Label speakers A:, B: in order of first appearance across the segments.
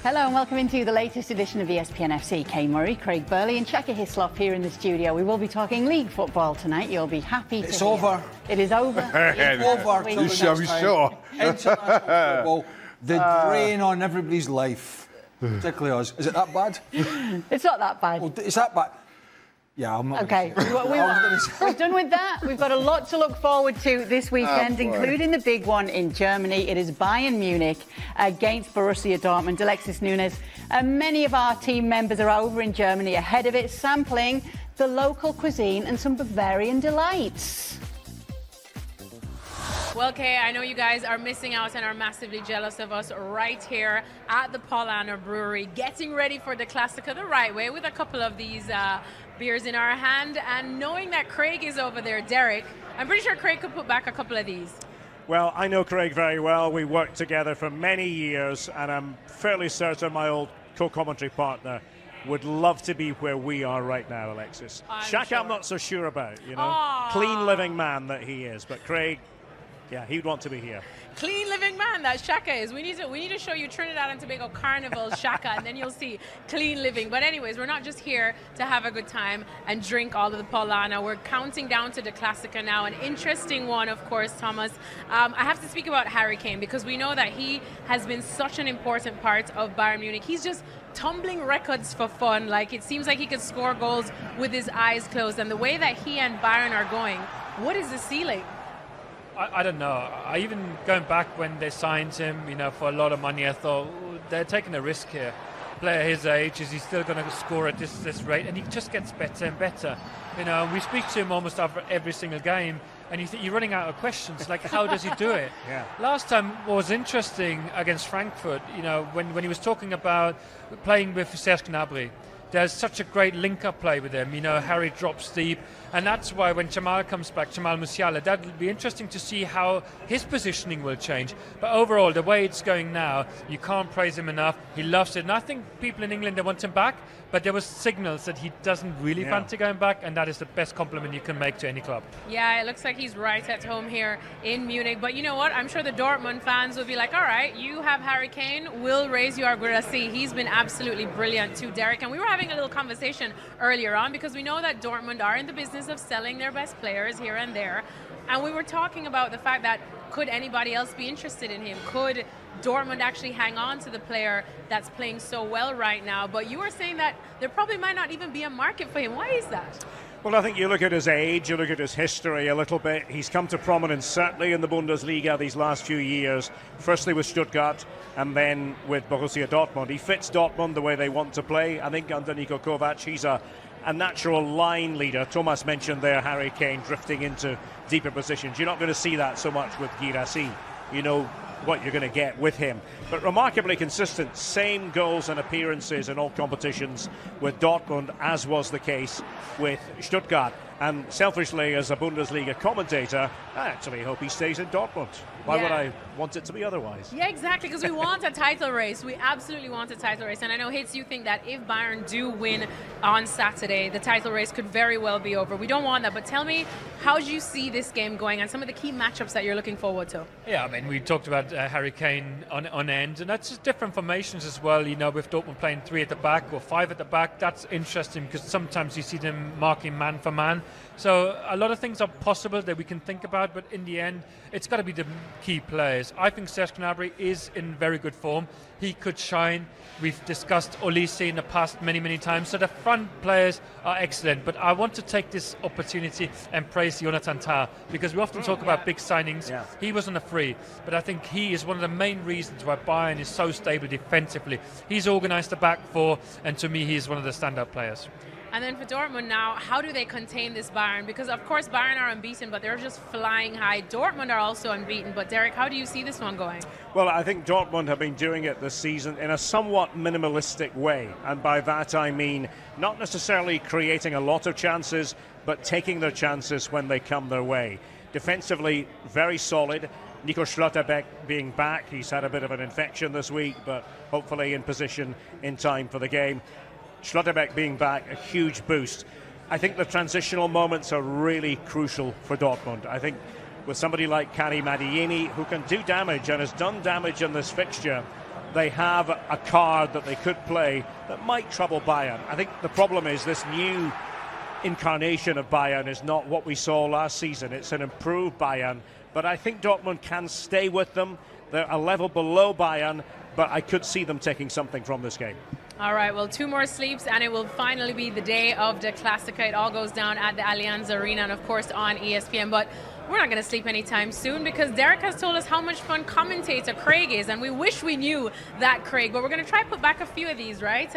A: Hello and welcome into the latest edition of ESPN FC. Kay Murray, Craig Burley and Shaka Hislop here in the studio. We will be talking league football tonight. You'll be happy to hear.
B: Over.
A: It is over.
B: It's over.
C: You sure?
B: International football, the drain on everybody's life, particularly us. Is it that bad?
A: It's not that bad.
B: Well, is that bad? Yeah, I'm not.
A: Okay, we're done with that. We've got a lot to look forward to this weekend, including the big one in Germany. It is Bayern Munich against Borussia Dortmund. Alexis Nunes, many of our team members are over in Germany ahead of it, sampling the local cuisine and some Bavarian delights.
D: Well, Kay, I know you guys are missing out and are massively jealous of us right here at the Paulaner Brewery, getting ready for the Classica the right way with a couple of these beers in our hand. And knowing that Craig is over there, Derek, I'm pretty sure Craig could put back a couple of these.
E: Well, I know Craig very well. We worked together for many years, and I'm fairly certain my old co-commentary partner would love to be where we are right now, Alexis. Shaka, I'm not so sure about, you know.
D: Aww.
E: Clean living man that he is, but Craig, yeah, he'd want to be here.
D: Clean living man, that Shaka is. We need to show you Trinidad and Tobago Carnival Shaka, and then you'll see clean living. But anyways, we're not just here to have a good time and drink all of the Paulana. We're counting down to the Classica now. An interesting one, of course, Thomas. I have to speak about Harry Kane because we know that he has been such an important part of Bayern Munich. He's just tumbling records for fun. Like, it seems like he could score goals with his eyes closed. And the way that he and Bayern are going, what is the ceiling?
F: I don't know. I even going back when they signed him, you know, for a lot of money, I thought they're taking a risk here. Player his age, is he still going to score at this rate? And he just gets better and better. You know, we speak to him almost after every single game, and you think you're running out of questions. Like, how does he do it?
E: Yeah.
F: Last time was interesting against Frankfurt. You know, when he was talking about playing with Serge Gnabry. There's such a great link-up play with him. You know, Harry drops deep. And that's why when Jamal comes back, Jamal Musiala, that'll be interesting to see how his positioning will change. But overall, the way it's going now, you can't praise him enough. He loves it. And I think people in England, they want him back. But there was signals that he doesn't really fancy going back. And that is the best compliment you can make to any club.
D: Yeah, it looks like he's right at home here in Munich. But you know what? I'm sure the Dortmund fans will be like, all right, you have Harry Kane. We'll raise you our Guerassi. He's been absolutely brilliant too, Derek. And we were having a little conversation earlier on because we know that Dortmund are in the business of selling their best players here and there. And we were talking about the fact that could anybody else be interested in him? Could Dortmund actually hang on to the player that's playing so well right now? But you were saying that there probably might not even be a market for him. Why is that?
E: Well, I think you look at his age, you look at his history a little bit. He's come to prominence, certainly in the Bundesliga these last few years. Firstly with Stuttgart and then with Borussia Dortmund. He fits Dortmund the way they want to play. I think under Niko Kovac, he's a natural line leader. Thomas mentioned there Harry Kane drifting into deeper positions. You're not going to see that so much with Guirassy. You know what you're going to get with him. But remarkably consistent, same goals and appearances in all competitions with Dortmund, as was the case with Stuttgart. And selfishly, as a Bundesliga commentator, I actually hope he stays in Dortmund. Why would I want it to be otherwise?
D: Yeah, exactly, because we want a title race. We absolutely want a title race. And I know, Hitz, you think that if Bayern do win on Saturday, the title race could very well be over. We don't want that. But tell me, how do you see this game going and some of the key matchups that you're looking forward to?
F: Yeah, I mean, we talked about Harry Kane on end, and that's just different formations as well. You know, with Dortmund playing 3 at the back or 5 at the back, that's interesting because sometimes you see them marking man for man. So a lot of things are possible that we can think about, but in the end, it's got to be the key players. I think Serge Gnabry is in very good form. He could shine. We've discussed Olise in the past many times. So the front players are excellent. But I want to take this opportunity and praise Jonathan Tah because we often talk about big signings. Yeah. He was on a free, but I think he is one of the main reasons why Bayern is so stable defensively. He's organised the back four, and to me, he's one of the standout players.
D: And then for Dortmund now, how do they contain this Bayern? Because, of course, Bayern are unbeaten, but they're just flying high. Dortmund are also unbeaten. But, Derek, how do you see this one going?
E: Well, I think Dortmund have been doing it this season in a somewhat minimalistic way. And by that I mean not necessarily creating a lot of chances, but taking their chances when they come their way. Defensively, very solid. Nico Schlotterbeck being back. He's had a bit of an infection this week, but hopefully in position in time for the game. Schlotterbeck being back, a huge boost. I think the transitional moments are really crucial for Dortmund. I think with somebody like Karim Adeyemi, who can do damage and has done damage in this fixture, they have a card that they could play that might trouble Bayern. I think the problem is this new incarnation of Bayern is not what we saw last season. It's an improved Bayern, but I think Dortmund can stay with them. They're a level below Bayern, but I could see them taking something from this game.
D: All right, well, 2 more sleeps, and it will finally be the day of the Classica. It all goes down at the Allianz Arena and, of course, on ESPN. But we're not going to sleep anytime soon because Derek has told us how much fun commentator Craig is, and we wish we knew that Craig. But we're going to try to put back a few of these, right?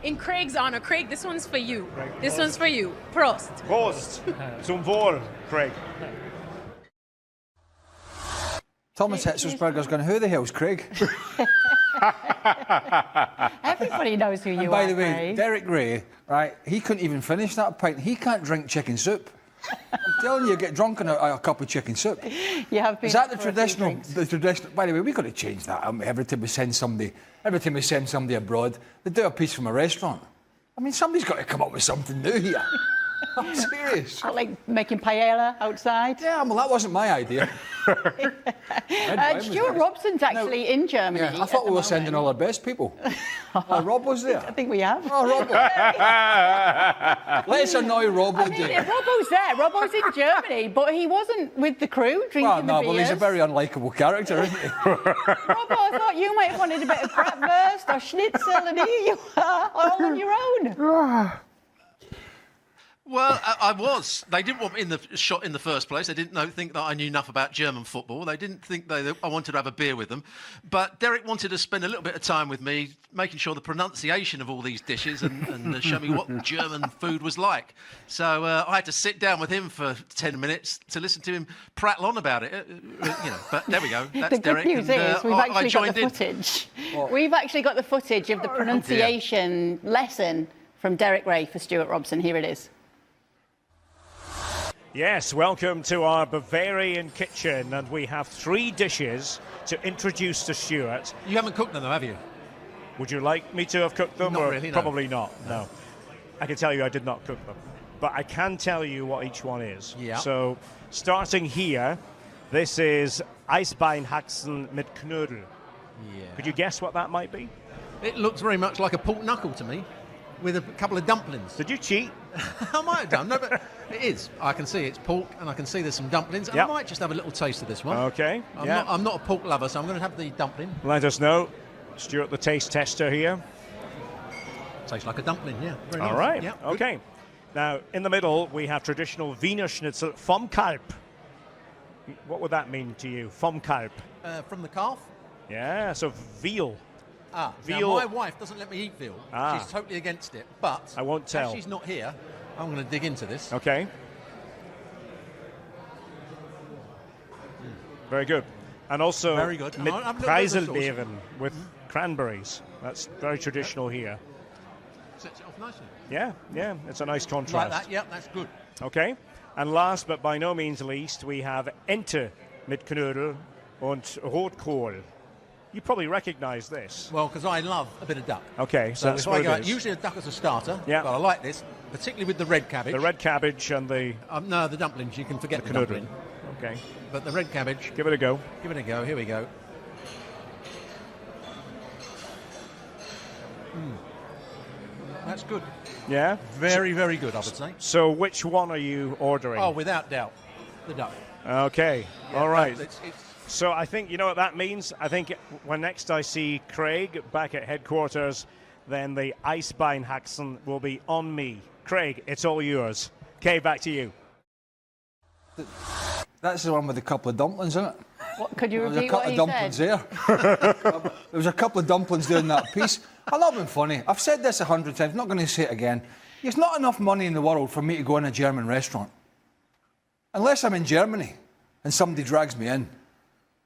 D: In Craig's honor. Craig, this one's for you.
E: Craig,
D: this one's for you. Prost.
E: Prost. Zum Wohl, Craig.
B: Thomas Hitzelsberger's going, who the hell's Craig?
A: Everybody knows who you
B: and
A: are.
B: by the way,
A: Craig.
B: Derek Ray, right, he couldn't even finish that pint. He can't drink chicken soup. I'm telling you, get drunk on a cup of chicken soup.
A: You have been.
B: Is that the traditional? By the way, we've got to change that. Every time we send somebody abroad, they do a piece from a restaurant. I mean, somebody's got to come up with something new here. I'm serious.
A: I like making paella outside.
B: Yeah, well, that wasn't my idea.
A: Stuart Robson's actually in Germany.
B: Yeah, I thought we were sending all our best people. Rob was there.
A: I think we have.
B: Oh, Rob. Let's annoy Rob.
A: I mean, Robbo's there. Robbo's in Germany, but he wasn't with the crew drinking
B: well,
A: the
B: no,
A: beers.
B: well, he's a very unlikable character, isn't he?
A: Robbo, I thought you might have wanted a bit of bratwurst or schnitzel, and here you are, all on your own.
C: Well, I was. They didn't want me in the shot in the first place. They didn't think that I knew enough about German football. They didn't think I wanted to have a beer with them. But Derek wanted to spend a little bit of time with me, making sure the pronunciation of all these dishes and show me what German food was like. So I had to sit down with him for 10 minutes to listen to him prattle on about it. But there we go. That's
A: the good
C: Derek.
A: news is we've actually got the footage. We've actually got the footage of the pronunciation lesson from Derek Ray for Stewart Robson. Here it is.
E: Yes, welcome to our Bavarian kitchen, and we have 3 dishes to introduce to Stewart.
C: You haven't cooked them, though, have you?
E: Would you like me to have cooked them?
C: Not
E: or
C: really, no.
E: Probably not, no. I can tell you I did not cook them. But I can tell you what each one is.
C: Yeah.
E: So, starting here, this is Eisbeinhaxen mit Knödel.
C: Yeah.
E: Could you guess what that might be?
C: It looks very much like a pork knuckle to me, with a couple of dumplings.
E: Did you cheat?
C: I might have done, no, but it is. I can see it's pork, and I can see there's some dumplings.
E: Yep.
C: I might just have a little taste of this one.
E: Okay.
C: I'm not a pork lover, so I'm going to have the dumpling.
E: Let us know. Stuart, the taste tester here.
C: Tastes like a dumpling, yeah. Very
E: All
C: nice.
E: right.
C: Yeah, good.
E: Okay. Now, in the middle, we have traditional Wiener Schnitzel vom Kalb. What would that mean to you? Vom Kalb.
C: From the calf.
E: Yeah, so veal.
C: Veal. Now, my wife doesn't let me eat veal. She's totally against it. But
E: I won't tell.
C: As she's not here, I'm going to dig into this.
E: Okay. Very good. And also
C: Very good.
E: mit
C: I'll have a little bit of the
E: Preiselbeeren with cranberries. That's very traditional here.
C: Sets it off nicely.
E: Yeah, it's a nice contrast.
C: Like that, yeah, that's good.
E: Okay. And last but by no means least, we have Ente mit Knödel und Rotkohl. You probably recognise this.
C: Well, because I love a bit of duck.
E: Okay, so that's
C: if
E: what
C: I go,
E: it is.
C: usually a duck as a starter,
E: Yeah.
C: but I like this, particularly with the red cabbage.
E: The red cabbage and the
C: No, the dumplings, you can forget the
E: knödel.
C: dumpling.
E: Okay.
C: But the red cabbage,
E: Give it a go.
C: give it a go, here we go. That's good.
E: Yeah?
C: Very, very good, I would say.
E: So which one are you ordering?
C: Oh, without doubt, the duck.
E: Okay.
C: Yeah,
E: All right.
C: it's
E: So I think, you know what that means? I think when next I see Craig back at headquarters, then the Eisbeinhaxen will be on me. Craig, it's all yours. Okay, back to you.
B: That's the one with a couple of dumplings, isn't it?
A: What, could you
B: There was a
A: repeat
B: couple
A: what
B: of
A: he
B: dumplings
A: said?
B: there. There was a couple of dumplings doing that piece. I love being funny. I've said this 100 times, not going to say it again. There's not enough money in the world for me to go in a German restaurant. Unless I'm in Germany and somebody drags me in.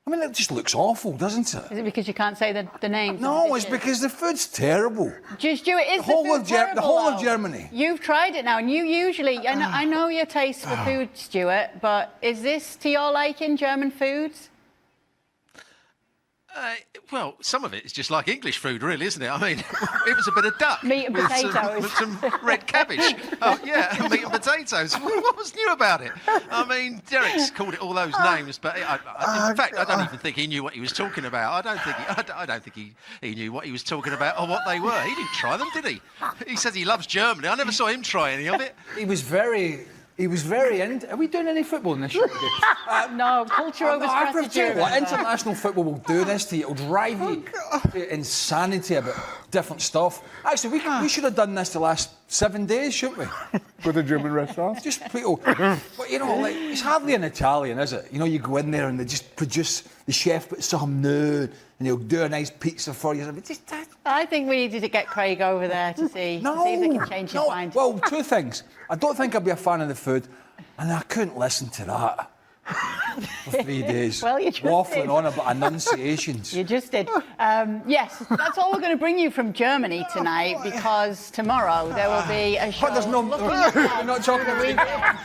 B: I mean, it just looks awful, doesn't it?
A: Is it because you can't say the names?
B: No, it's because the food's terrible.
A: Stuart, is
B: The whole
A: the food
B: of
A: terrible,
B: the whole of
A: though?
B: Germany.
A: You've tried it now, and you usually, I know your taste for food, Stuart, but is this to your liking, German foods?
C: Well, some of it is just like English food, really, isn't it? I mean, it was a bit of duck.
A: Meat and potatoes.
C: With some red cabbage. Oh, yeah, meat and potatoes. What was new about it? I mean, Derek's called it all those names, but in fact, I don't even think he knew what he was talking about. I don't think he knew what he was talking about or what they were. He didn't try them, did he? He says he loves Germany. I never saw him try any of it.
B: He was very into. Are we doing any football in this show?
A: No, culture over strategy.
B: International football will do this to you. It'll drive you to insanity about different stuff. Actually, we should have done this the last 7 days, shouldn't we?
G: With the German restaurant?
B: Just people. But, you know, like, it's hardly an Italian, is it? You know, you go in there and they just produce, the chef puts something new and he'll do a nice pizza for you.
A: I think we needed to get Craig over there to see if they can change his mind.
B: Well, two things. I don't think I'd be a fan of the food, and I couldn't listen to that for 3 days.
A: Well, you just
B: waffling
A: did.
B: On about enunciations.
A: You just did. Yes, that's all we're going to bring you from Germany tonight, because tomorrow there will be a show.
B: But there's no. We're not talking about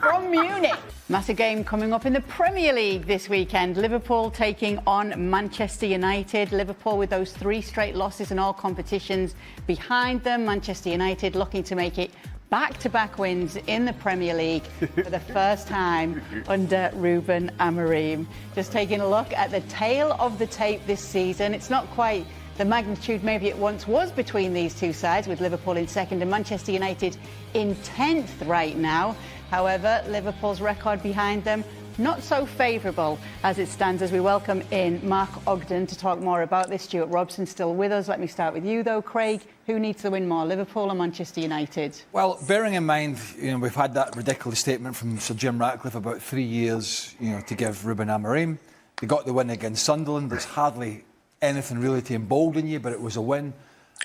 A: from Munich. Massive game coming up in the Premier League this weekend. Liverpool taking on Manchester United. Liverpool with those 3 straight losses in all competitions behind them. Manchester United looking to make it back-to-back wins in the Premier League for the first time under Ruben Amorim. Just taking a look at the tail of the tape this season. It's not quite the magnitude maybe it once was between these two sides, with Liverpool in second and Manchester United in 10th right now. However, Liverpool's record behind them not so favourable as it stands, as we welcome in Mark Ogden to talk more about this. Stewart, Robson still with us. Let me start with you though, Craig. Who needs to win more, Liverpool or Manchester United?
B: Well, bearing in mind, you know, we've had that ridiculous statement from Sir Jim Ratcliffe about 3 years, you know, to give Ruben Amorim. They got the win against Sunderland. There's hardly anything really to embolden you, but it was a win.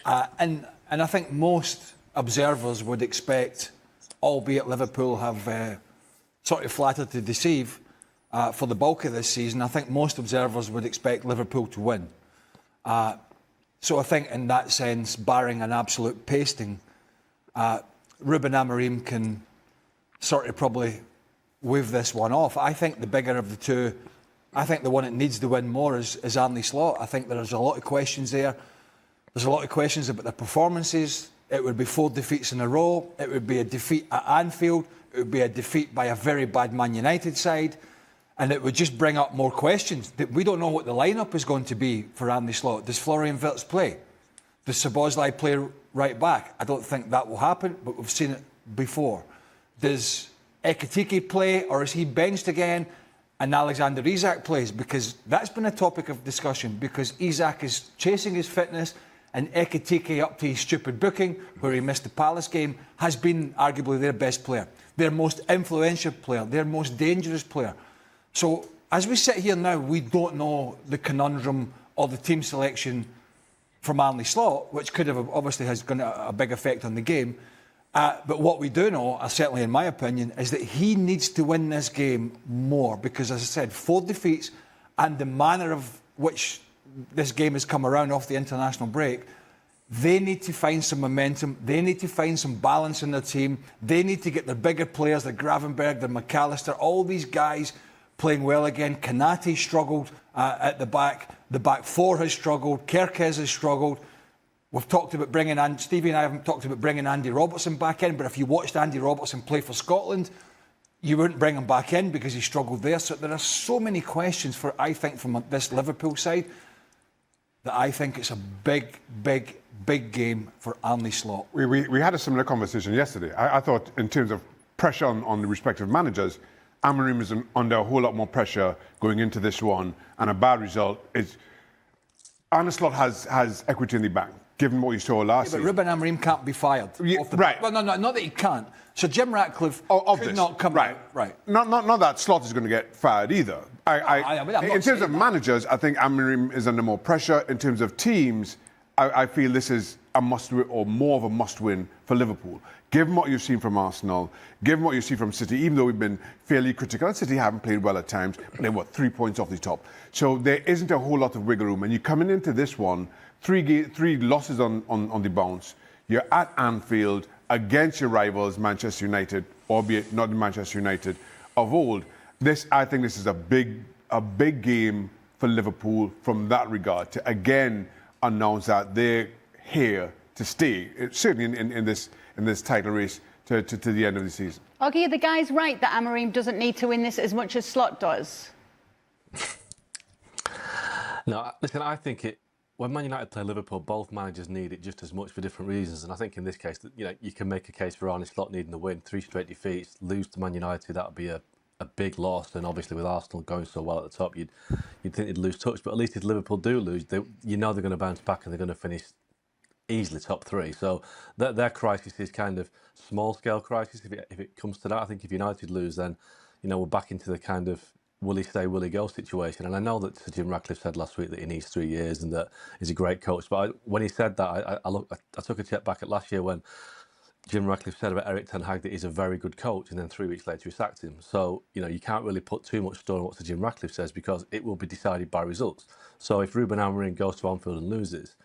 B: And I think most observers would expect, albeit Liverpool have sort of flattered to deceive for the bulk of this season, I think most observers would expect Liverpool to win. So I think in that sense, barring an absolute pasting, Ruben Amorim can sort of probably wave this one off. I think the bigger of the two, I think the one that needs to win more is Arne Slot. I think there's a lot of questions there. There's a lot of questions about their performances. It would be 4 defeats in a row. It would be a defeat at Anfield. It would be a defeat by a very bad Man United side. And it would just bring up more questions. We don't know what the lineup is going to be for Arne Slot. Does Florian Wirtz play? Does Szoboszlai play right back? I don't think that will happen, but we've seen it before. Does Ekitike play, or is he benched again and Alexander Isak plays? Because that's been a topic of discussion, because Isak is chasing his fitness and Ekitike, up to his stupid booking, where he missed the Palace game, has been arguably their best player, their most influential player, their most dangerous player. So, as we sit here now, we don't know the conundrum or the team selection from Arne Slot, which could have obviously has got a big effect on the game. But what we do know, certainly in my opinion, is that he needs to win this game more, because, as I said, 4 defeats and the manner of which this game has come around off the international break, they need to find some momentum. They need to find some balance in their team. They need to get their bigger players, their Gravenberg, their McAllister, all these guys playing well again. Kanate struggled at the back. The back 4 has struggled. Kerkez has struggled. We've talked about Stevie and I haven't talked about bringing Andy Robertson back in, but if you watched Andy Robertson play for Scotland, you wouldn't bring him back in because he struggled there. So there are so many questions I think, from this Liverpool side, that I think it's a big, big, big game for Arne Slot.
G: We had a similar conversation yesterday. I thought, in terms of pressure on the respective managers, Amorim is under a whole lot more pressure going into this one, and a bad result is... Arne Slot has equity in the bank, given what you saw last season.
B: But Ruben Amorim can't be fired.
G: Right.
B: Well, no, not that he can't. So Jim Ratcliffe could not come
G: right.
B: Right.
G: Not that Slot is going to get fired either. In terms of managers, I think Amorim is under more pressure. In terms of teams, I feel this is a must-win, or more of a must-win for Liverpool. Given what you've seen from Arsenal, given what you see from City, even though we've been fairly critical, and City haven't played well at times, but they're, 3 points off the top. So there isn't a whole lot of wiggle room. And you're coming into this one, three losses on the bounce. You're at Anfield against your rivals, Manchester United, albeit not the Manchester United of old. I think this is a big game for Liverpool from that regard to again announce that they're here to stay, certainly in this title race to the end of the season.
A: Oggy, are the guys right that Amorim doesn't need to win this as much as Slot does?
H: No, listen, I think when Man United play Liverpool, both managers need it just as much for different reasons. And I think in this case, you can make a case for Arne Slot needing the win, 3 straight defeats, lose to Man United, that would be a big loss. And obviously with Arsenal going so well at the top, you'd think they'd lose touch. But at least if Liverpool do lose, they're going to bounce back and they're going to finish easily top 3. So their crisis is kind of small-scale crisis if it comes to that. I think if United lose, then we're back into the kind of will he stay, will he go situation. And I know that Sir Jim Ratcliffe said last week that he needs 3 years and that he's a great coach. But when he said that, I took a step back at last year when Jim Ratcliffe said about Eric Ten Hag that he's a very good coach, and then 3 weeks later he sacked him. So, you can't really put too much store on what Sir Jim Ratcliffe says because it will be decided by results. So if Ruben Amorim goes to Anfield and loses,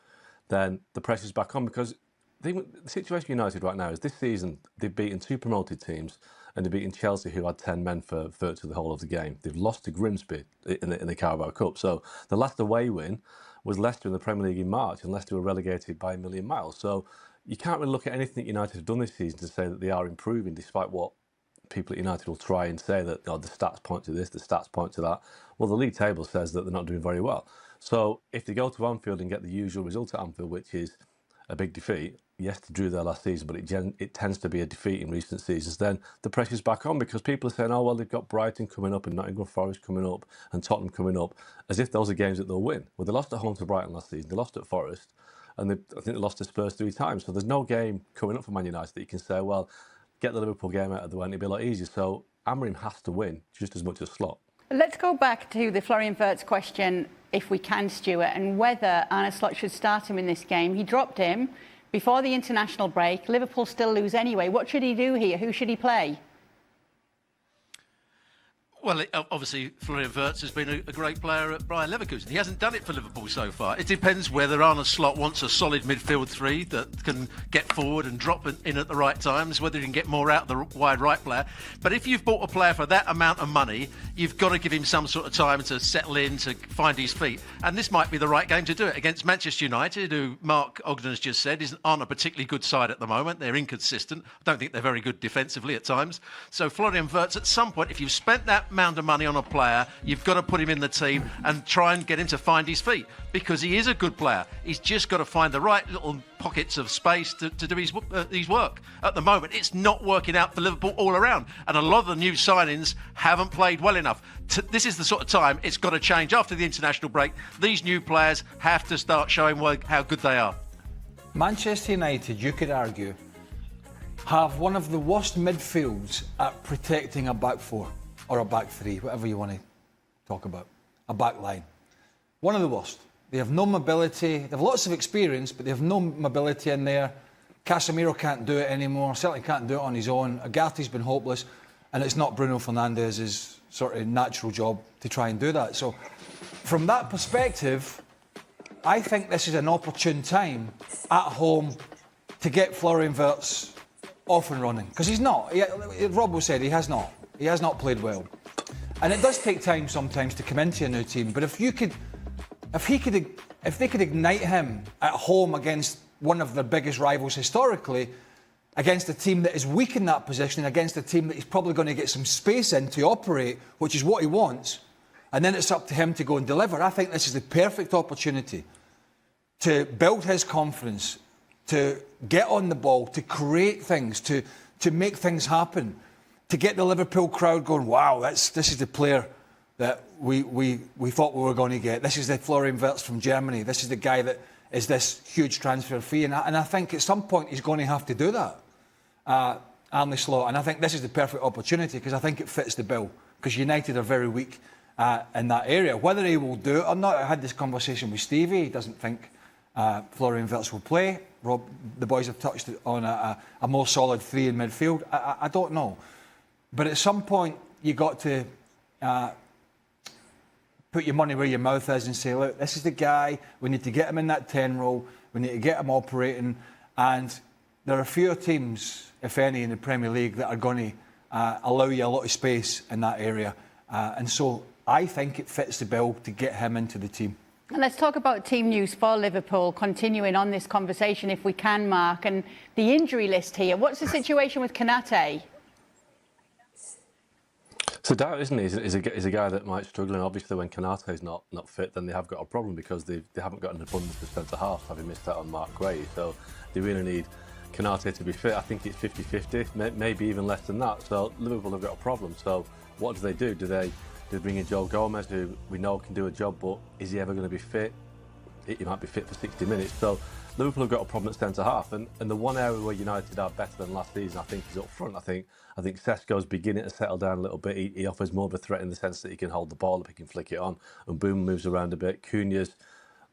H: then the pressure's back on because the situation United right now is this season they've beaten 2 promoted teams and they've beaten Chelsea, who had 10 men for virtually the whole of the game. They've lost to Grimsby in the Carabao Cup. So the last away win was Leicester in the Premier League in March, and Leicester were relegated by a million miles. So you can't really look at anything United have done this season to say that they are improving, despite what people at United will try and say that the stats point to this, the stats point to that. Well, the league table says that they're not doing very well. So if they go to Anfield and get the usual result at Anfield, which is a big defeat, yes, they drew there last season, but it tends to be a defeat in recent seasons, then the pressure's back on because people are saying, oh, well, they've got Brighton coming up and Nottingham Forest coming up and Tottenham coming up, as if those are games that they'll win. Well, they lost at home to Brighton last season, they lost at Forest, and I think they lost to Spurs 3 times. So there's no game coming up for Man United that you can say, well, get the Liverpool game out of the way and it'll be a lot easier. So Amorim has to win just as much as Slot.
A: Let's go back to the Florian Wirtz question, if we can, Stewart, and whether Arne Slot should start him in this game. He dropped him before the international break. Liverpool still lose anyway. What should he do here? Who should he play?
C: Well, obviously, Florian Wirtz has been a great player at Bayer Leverkusen. He hasn't done it for Liverpool so far. It depends whether Arne Slot wants a solid midfield 3 that can get forward and drop in at the right times, whether he can get more out of the wide right player. But if you've bought a player for that amount of money, you've got to give him some sort of time to settle in, to find his feet. And this might be the right game to do it against Manchester United, who Mark Ogden has just said aren't a particularly good side at the moment. They're inconsistent. I don't think they're very good defensively at times. So Florian Wirtz, at some point, if you've spent that amount of money on a player, you've got to put him in the team and try and get him to find his feet, because he is a good player. He's just got to find the right little pockets of space to do his work. At the moment, it's not working out for Liverpool all around, and a lot of the new signings haven't played well enough. This is the sort of time it's got to change after the international break. These new players have to start showing how good they are.
B: Manchester United, you could argue, have one of the worst midfields at protecting a back 4. Or a back 3, whatever you want to talk about. A back line. One of the worst. They have no mobility. They have lots of experience, but they have no mobility in there. Casemiro can't do it anymore. Certainly can't do it on his own. Agathi's been hopeless. And it's not Bruno Fernandes's sort of natural job to try and do that. So, from that perspective, I think this is an opportune time at home to get Florian Wirtz off and running. Because he's not. Rob said he has not. He has not played well. And it does take time sometimes to come into a new team. But if they could ignite him at home against one of their biggest rivals historically, against a team that is weak in that position, against a team that he's probably going to get some space in to operate, which is what he wants, and then it's up to him to go and deliver. I think this is the perfect opportunity to build his confidence, to get on the ball, to create things, to make things happen, to get the Liverpool crowd going, wow, this is the player that we thought we were going to get. This is the Florian Wirtz from Germany. This is the guy that is this huge transfer fee. And I think at some point he's going to have to do that, Arne Slot. And I think this is the perfect opportunity because I think it fits the bill. Because United are very weak in that area. Whether he will do it or not, I had this conversation with Stevie. He doesn't think Florian Wirtz will play. Rob, the boys have touched on a more solid 3 in midfield. I don't know. But at some point, you got to put your money where your mouth is and say, look, this is the guy. We need to get him in that 10 role. We need to get him operating. And there are fewer teams, if any, in the Premier League that are going to allow you a lot of space in that area. And so I think it fits the bill to get him into the team.
A: And let's talk about team news for Liverpool, continuing on this conversation if we can, Mark, and the injury list here. What's the situation with Konate?
H: It's a doubt, isn't he? He's a guy that might struggle, and obviously when Konate's not fit, then they have got a problem because they haven't got an abundance of centre-half, having missed out on Mark Gray. So they really need Konate to be fit. I think it's 50-50, maybe even less than that. So Liverpool have got a problem. So what do? Do they bring in Joe Gomez, who we know can do a job, but is he ever going to be fit? He might be fit for 60 minutes. So Liverpool have got a problem at centre-half. And the one area where United are better than last season, I think, is up front. I think Sesko's beginning to settle down a little bit. He offers more of a threat in the sense that he can hold the ball up, he can flick it on, and Boom moves around a bit. Cunha's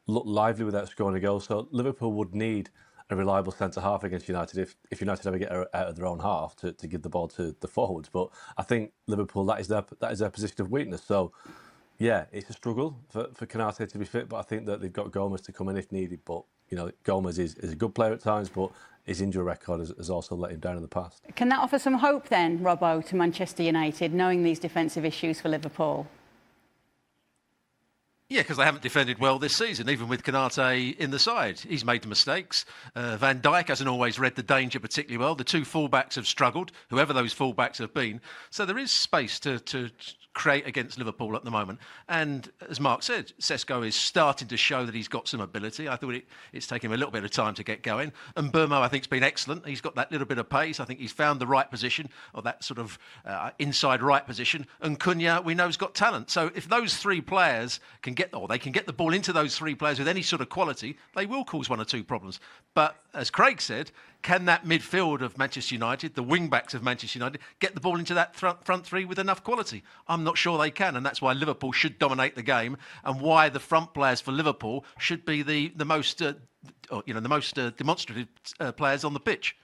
H: looked lively without scoring a goal. So Liverpool would need a reliable centre-half against United if United ever get out of their own half to give the ball to the forwards. But I think Liverpool, that is their position of weakness. So, yeah, it's a struggle for Konate to be fit, but I think that they've got Gomez to come in if needed. But, you know, Gomez is a good player at times, but his injury record has also let him down in the past.
A: Can that offer some hope then, Robbo, to Manchester United, knowing these defensive issues for Liverpool?
C: Yeah, because they haven't defended well this season, even with Konate in the side. He's made the mistakes. Van Dijk hasn't always read the danger particularly well. The two fullbacks have struggled, whoever those fullbacks have been. So there is space to create against Liverpool at the moment. And as Mark said, Sesko is starting to show that he's got some ability. I thought it's taken him a little bit of time to get going. And Burmo, I think, has been excellent. He's got that little bit of pace. I think he's found the right position, or that sort of inside right position. And Cunha, we know, has got talent. So if those three players can get the ball into those three players with any sort of quality, they will cause one or two problems. But as Craig said, can that midfield of Manchester United, the wing-backs of Manchester United, get the ball into that front three with enough quality? I'm not sure they can, and that's why Liverpool should dominate the game, and why the front players for Liverpool should be the most demonstrative players on the pitch.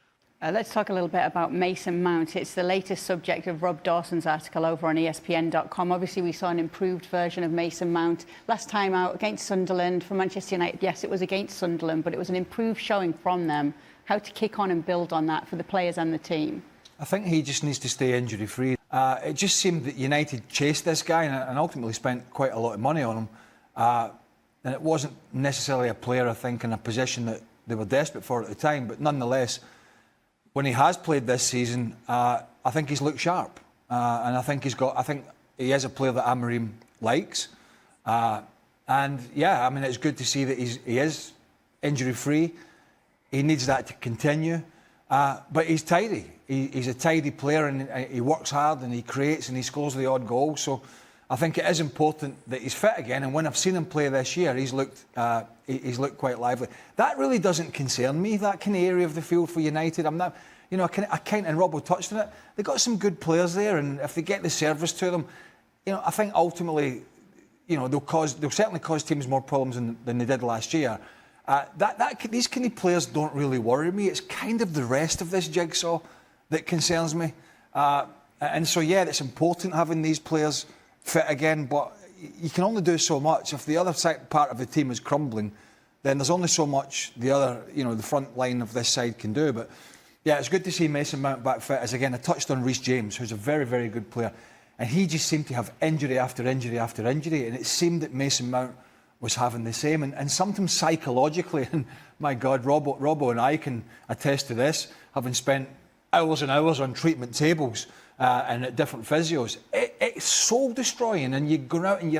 A: Let's talk a little bit about Mason Mount. It's the latest subject of Rob Dawson's article over on ESPN.com. Obviously, we saw an improved version of Mason Mount last time out against Sunderland for Manchester United. Yes, it was against Sunderland, but it was an improved showing from them. How to kick on and build on that for the players and the team?
B: I think he just needs to stay injury-free. It just seemed that United chased this guy and ultimately spent quite a lot of money on him. And it wasn't necessarily a player, I think, in a position that they were desperate for at the time. But nonetheless, when he has played this season, I think he's looked sharp. And I think he is a player that Amorim likes. And yeah, I mean, it's good to see that he is injury-free. He needs that to continue. But he's tidy. He's a tidy player, and he works hard, and he creates, and he scores the odd goal. So I think it is important that he's fit again. And when I've seen him play this year, he's looked quite lively. That really doesn't concern me, that kind of area of the field for United. I'm not, and Robbo touched on it. They've got some good players there, and if they get the service to them, I think ultimately, they'll certainly cause teams more problems than they did last year. These kind of players don't really worry me. It's kind of the rest of this jigsaw that concerns me. And so, yeah, it's important having these players fit again, but you can only do so much. If the other part of the team is crumbling, then there's only so much the front line of this side can do. But, yeah, it's good to see Mason Mount back fit. As, again, I touched on Reece James, who's a very, very good player. And he just seemed to have injury after injury after injury. And it seemed that Mason Mount was having the same, and sometimes psychologically, and my God, Robbo and I can attest to this, having spent hours and hours on treatment tables and at different physios. It's soul destroying, and you go out and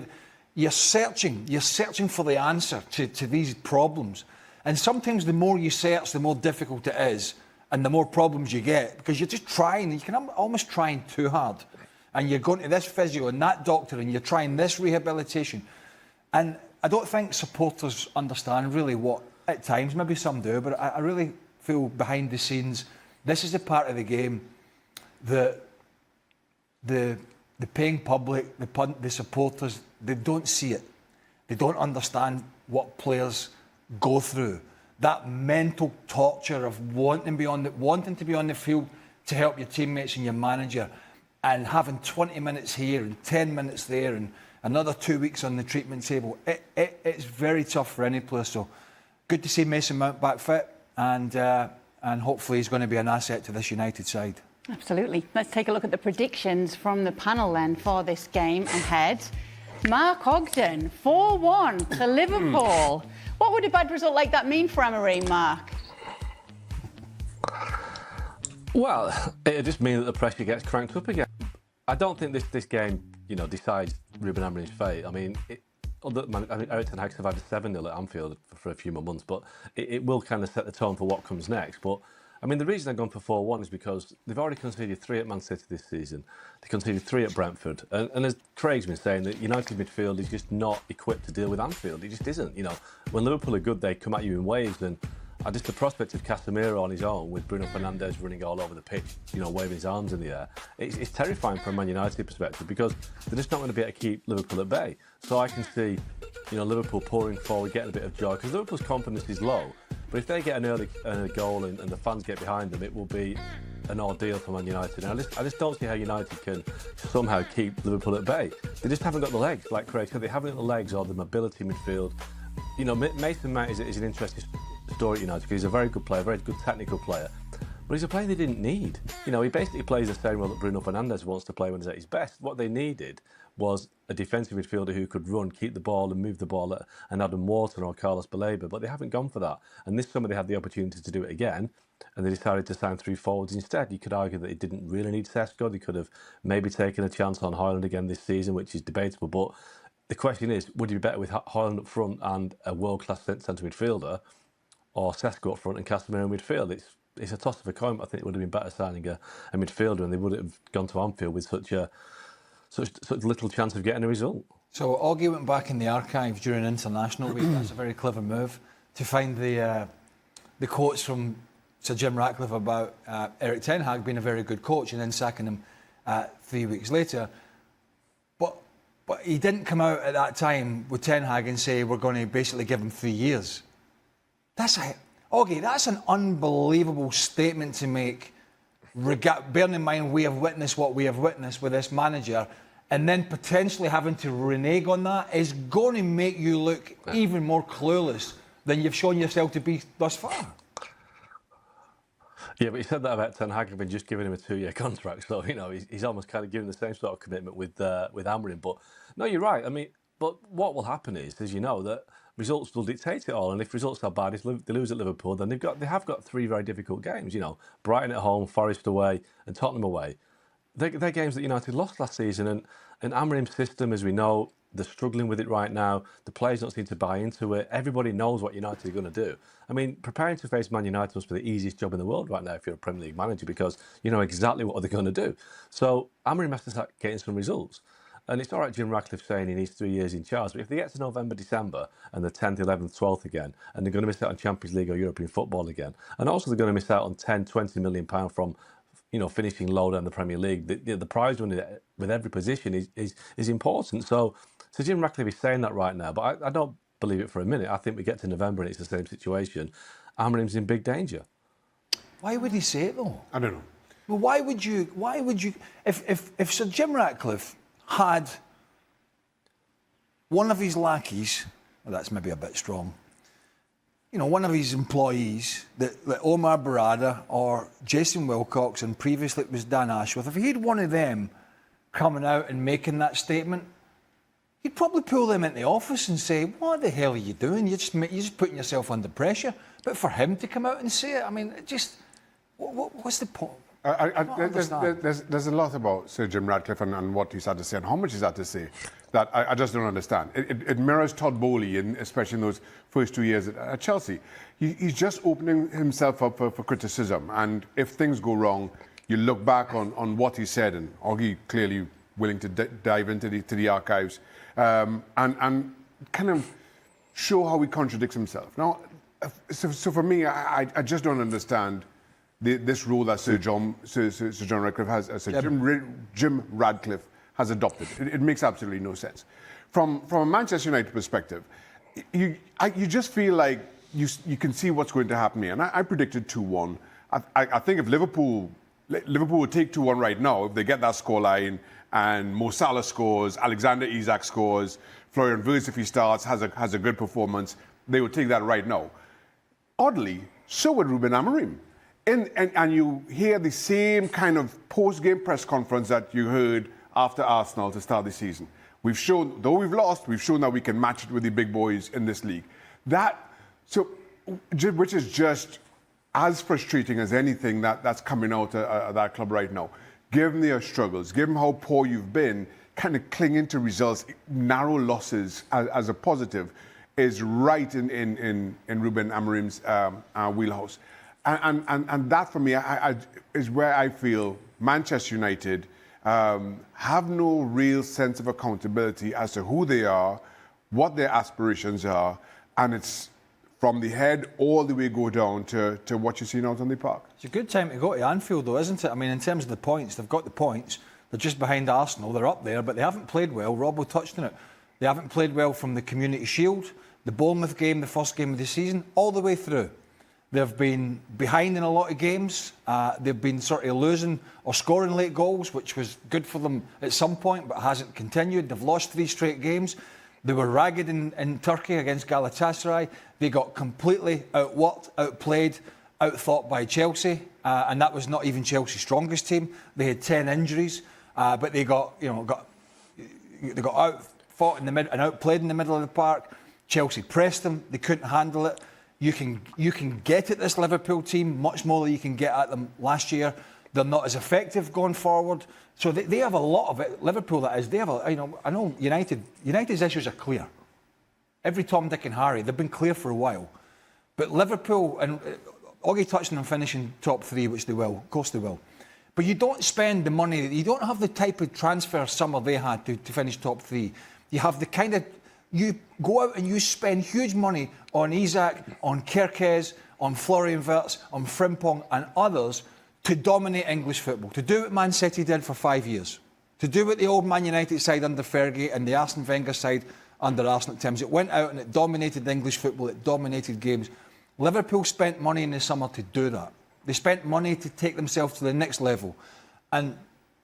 B: you're searching for the answer to these problems. And sometimes the more you search, the more difficult it is, and the more problems you get, because you're just trying. You can almost trying too hard, and you're going to this physio and that doctor, and you're trying this rehabilitation, and I don't think supporters understand really what, at times, maybe some do, but I really feel behind the scenes, this is the part of the game that the paying public, the supporters, they don't see it. They don't understand what players go through. That mental torture of wanting to be on the field to help your teammates and your manager, and having 20 minutes here and 10 minutes there and another 2 weeks on the treatment table. It's very tough for any player. So good to see Mason Mount back fit, and hopefully he's going to be an asset to this United side.
A: Absolutely. Let's take a look at the predictions from the panel then for this game ahead. Mark Ogden, 4-1 to Liverpool. What would a bad result like that mean for Amorim, Mark?
H: Well, it'll just mean that the pressure gets cranked up again. I don't think this game, decides Ruben Amorim's fate. I mean, Eric Ten Hag survived a 7-0 at Anfield for a few more months, but it will kind of set the tone for what comes next. But I mean, the reason they've gone for 4-1 is because they've already conceded 3 at Man City this season. They conceded 3 at Brentford. And as Craig's been saying, that United midfield is just not equipped to deal with Anfield. It just isn't. When Liverpool are good, they come at you in waves. And just the prospect of Casemiro on his own with Bruno Fernandes running all over the pitch, waving his arms in the air, it's terrifying from a Man United perspective because they're just not going to be able to keep Liverpool at bay. So I can see, Liverpool pouring forward, getting a bit of joy because Liverpool's confidence is low. But if they get an early goal and the fans get behind them, it will be an ordeal for Man United. And I just don't see how United can somehow keep Liverpool at bay. They just haven't got the legs, like Craig said. They haven't got the legs or the mobility midfield. Mason Mount is an interesting story at United because he's a very good player, very good technical player. But he's a player they didn't need. He basically plays the same role that Bruno Fernandes wants to play when he's at his best. What they needed was a defensive midfielder who could run, keep the ball and move the ball, and Adam Wharton or Carlos Baleba, but they haven't gone for that. And this summer they had the opportunity to do it again, and they decided to sign 3 forwards instead. You could argue that they didn't really need Sesko. They could have maybe taken a chance on Højlund again this season, which is debatable. But the question is, would you be better with Højlund up front and a world-class centre midfielder, or Sesko up front and Casemiro in midfield? It's a toss of a coin. I think it would have been better signing a midfielder, and they would have gone to Anfield with such little chance of getting a result.
B: So Augie went back in the archives during International Week. That's a very clever move to find the quotes from Sir Jim Ratcliffe about Eric Ten Hag being a very good coach and then sacking him 3 weeks later. But he didn't come out at that time with Ten Hag and say we're going to basically give him 3 years. Augie, that's an unbelievable statement to make. Bearing in mind we have witnessed what we have witnessed with this manager, and then potentially having to renege on that is going to make you look even more clueless than you've shown yourself to be thus far.
H: Yeah, but he said that about Ten Hag having just given him a 2-year contract, so he's almost kind of given the same sort of commitment with Amorim. But no, you're right. I mean, but what will happen is, as you know, that results will dictate it all, and if results are bad, if they lose at Liverpool, then they have got 3 very difficult games. Brighton at home, Forest away, and Tottenham away. They're games that United lost last season, and Amorim's system, as we know, they're struggling with it right now. The players don't seem to buy into it. Everybody knows what United are going to do. I mean, preparing to face Man United must be the easiest job in the world right now if you're a Premier League manager because you know exactly what they're going to do. So Amorim has to start getting some results. And it's all right, Jim Ratcliffe saying he needs 3 years in charge, but if they get to November, December, and they're 10th, 11th, 12th again, and they're going to miss out on Champions League or European football again, and also they're going to miss out on 10, 20 million pounds from, finishing low down the Premier League. The prize money with every position is important. So Jim Ratcliffe is saying that right now, but I don't believe it for a minute. I think we get to November and it's the same situation. Amorim's in big danger.
B: Why would he say it though?
G: I don't know.
B: Well, why would you? If Sir Jim Ratcliffe had one of his lackeys, well, that's maybe a bit strong, one of his employees, that Omar Barada or Jason Wilcox, and previously it was Dan Ashworth, if he had one of them coming out and making that statement, he'd probably pull them into the office and say, what the hell are you doing? You're just putting yourself under pressure. But for him to come out and say it, I mean, what's the point?
G: There's a lot about Sir Jim Ratcliffe and what he's had to say and how much he's had to say that I just don't understand. It mirrors Todd Bowley, especially in those first 2 years at Chelsea. He's just opening himself up for criticism, and if things go wrong, you look back on what he said, and Augie clearly willing to dive into the archives and kind of show how he contradicts himself. Now, so for me, I just don't understand this role that Sir John Ratcliffe has, Jim Ratcliffe has adopted. It makes absolutely no sense. From a Manchester United perspective, you just feel like you can see what's going to happen here. And I predicted 2-1. I think if Liverpool would take 2-1 right now, if they get that scoreline and Mo Salah scores, Alexander Isak scores, Florian Wirtz, if he starts, has a good performance, they would take that right now. Oddly, so would Ruben Amorim. And you hear the same kind of post-game press conference that you heard after Arsenal to start the season. We've shown, though we've lost, we've shown that we can match it with the big boys in this league. Which is just as frustrating as anything that's coming out of that club right now. Given their struggles, given how poor you've been, kind of clinging to results, narrow losses as a positive, is right in Ruben Amorim's wheelhouse. And that, for me, is where I feel Manchester United have no real sense of accountability as to who they are, what their aspirations are, and it's from the head all the way go down to what you're seeing out on the park.
B: It's a good time to go to Anfield, though, isn't it? I mean, in terms of the points, they've got the points. They're just behind Arsenal. They're up there, but they haven't played well. Robbo touched on it. They haven't played well from the Community Shield, the Bournemouth game, the first game of the season, all the way through. They've been behind in a lot of games. They've been sort of losing or scoring late goals, which was good for them at some point, but hasn't continued. They've lost 3 straight games. They were ragged in Turkey against Galatasaray. They got completely outworked, outplayed, outthought by Chelsea, and that was not even Chelsea's strongest team. They had 10 injuries, but they got outfought in the mid and outplayed in the middle of the park. Chelsea pressed them. They couldn't handle it. You can get at this Liverpool team much more than you can get at them last year. They're not as effective going forward. So they have a lot of it. Liverpool, that is, they have I know United's issues are clear. Every Tom, Dick and Harry, they've been clear for a while. But Liverpool, and Oggy touched on them finishing top 3, which they will. Of course they will. But you don't spend the money, you don't have the type of transfer summer they had to finish top 3. You have the kind of, you go out and you spend huge money on Isak, on Kerkez, on Florian Wirtz, on Frimpong and others to dominate English football, to do what Man City did for 5 years, to do what the old Man United side under Fergie and the Arsene Wenger side under Arsene at times. It went out and it dominated English football, it dominated games. Liverpool spent money in the summer to do that. They spent money to take themselves to the next level. And